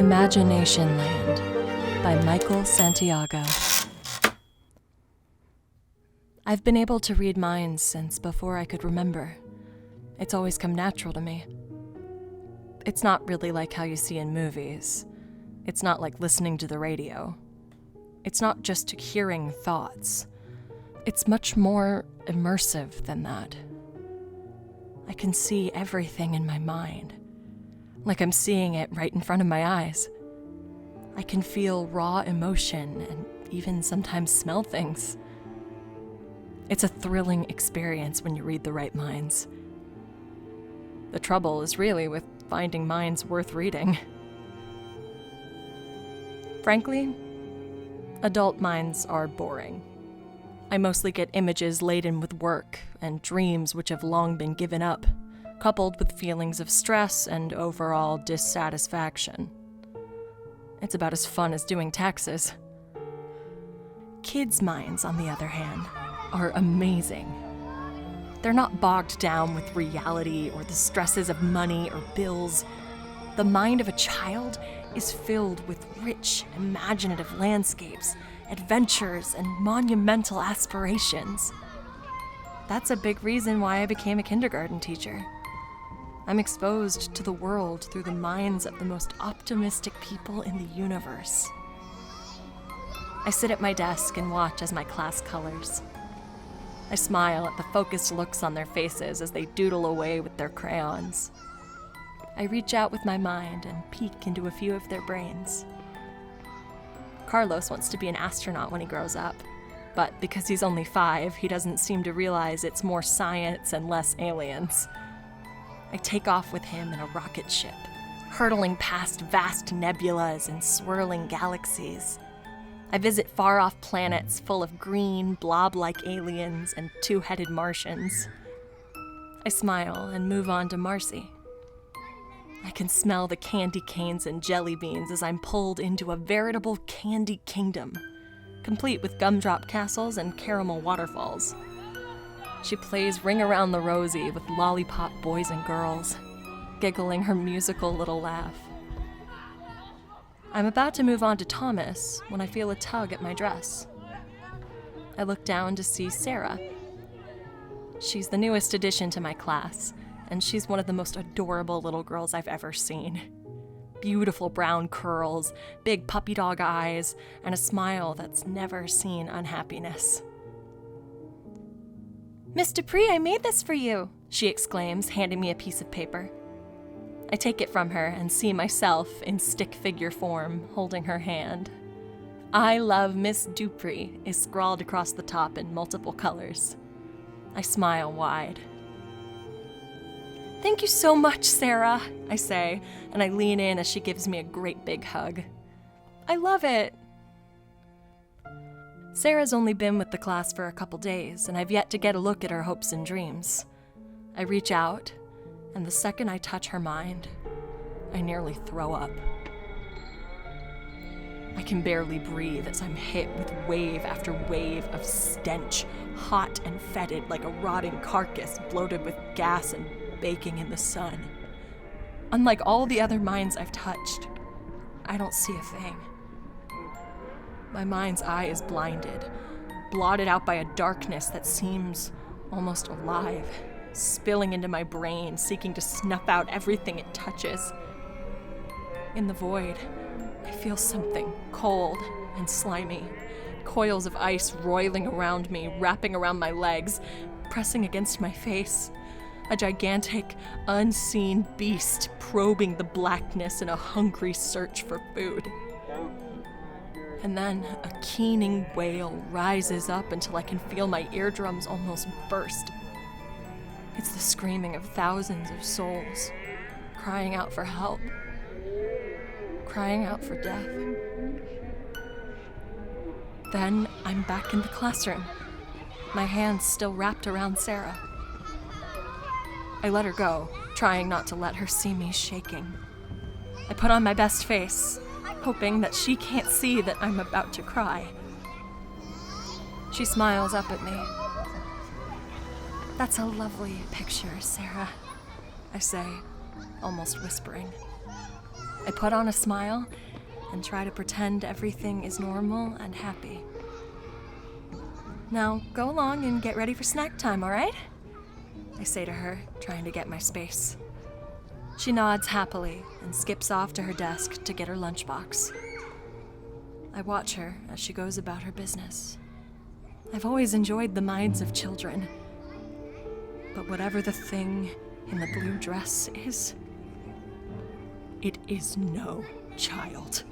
Imagination Land by Michael Santiago. I've been able to read minds since before I could remember. It's always come natural to me. It's not really like how you see in movies. It's not like listening to the radio. It's not just hearing thoughts. It's much more immersive than that. I can see everything in my mind, like I'm seeing it right in front of my eyes. I can feel raw emotion and even sometimes smell things. It's a thrilling experience when you read the right minds. The trouble is really with finding minds worth reading. Frankly, adult minds are boring. I mostly get images laden with work and dreams which have long been given up, coupled with feelings of stress and overall dissatisfaction. It's about as fun as doing taxes. Kids' minds, on the other hand, are amazing. They're not bogged down with reality or the stresses of money or bills. The mind of a child is filled with rich, imaginative landscapes, adventures, and monumental aspirations. That's a big reason why I became a kindergarten teacher. I'm exposed to the world through the minds of the most optimistic people in the universe. I sit at my desk and watch as my class colors. I smile at the focused looks on their faces as they doodle away with their crayons. I reach out with my mind and peek into a few of their brains. Carlos wants to be an astronaut when he grows up, but because he's only 5, he doesn't seem to realize it's more science and less aliens. I take off with him in a rocket ship, hurtling past vast nebulas and swirling galaxies. I visit far-off planets full of green, blob-like aliens and two-headed Martians. I smile and move on to Marcy. I can smell the candy canes and jelly beans as I'm pulled into a veritable candy kingdom, complete with gumdrop castles and caramel waterfalls. She plays Ring Around the Rosie with lollipop boys and girls, giggling her musical little laugh. I'm about to move on to Thomas when I feel a tug at my dress. I look down to see Sarah. She's the newest addition to my class, and she's one of the most adorable little girls I've ever seen. Beautiful brown curls, big puppy dog eyes, and a smile that's never seen unhappiness. "Miss Dupree, I made this for you," she exclaims, handing me a piece of paper. I take it from her and see myself in stick figure form, holding her hand. "I love Miss Dupree" is scrawled across the top in multiple colors. I smile wide. "Thank you so much, Sarah," I say, and I lean in as she gives me a great big hug. "I love it." Sarah's only been with the class for a couple days, and I've yet to get a look at her hopes and dreams. I reach out, and the second I touch her mind, I nearly throw up. I can barely breathe as I'm hit with wave after wave of stench, hot and fetid like a rotting carcass bloated with gas and baking in the sun. Unlike all the other minds I've touched, I don't see a thing. My mind's eye is blinded, blotted out by a darkness that seems almost alive, spilling into my brain, seeking to snuff out everything it touches. In the void, I feel something cold and slimy, coils of ice roiling around me, wrapping around my legs, pressing against my face. A gigantic, unseen beast probing the blackness in a hungry search for food. And then a keening wail rises up until I can feel my eardrums almost burst. It's the screaming of thousands of souls, crying out for help, crying out for death. Then I'm back in the classroom, my hands still wrapped around Sarah. I let her go, trying not to let her see me shaking. I put on my best face, hoping that she can't see that I'm about to cry. She smiles up at me. "That's a lovely picture, Sarah," I say, almost whispering. I put on a smile and try to pretend everything is normal and happy. Now, go along and get ready for snack time, all right? I say to her, trying to get my space. She nods happily and skips off to her desk to get her lunchbox. I watch her as she goes about her business. I've always enjoyed the minds of children, but whatever the thing in the blue dress is, it is no child.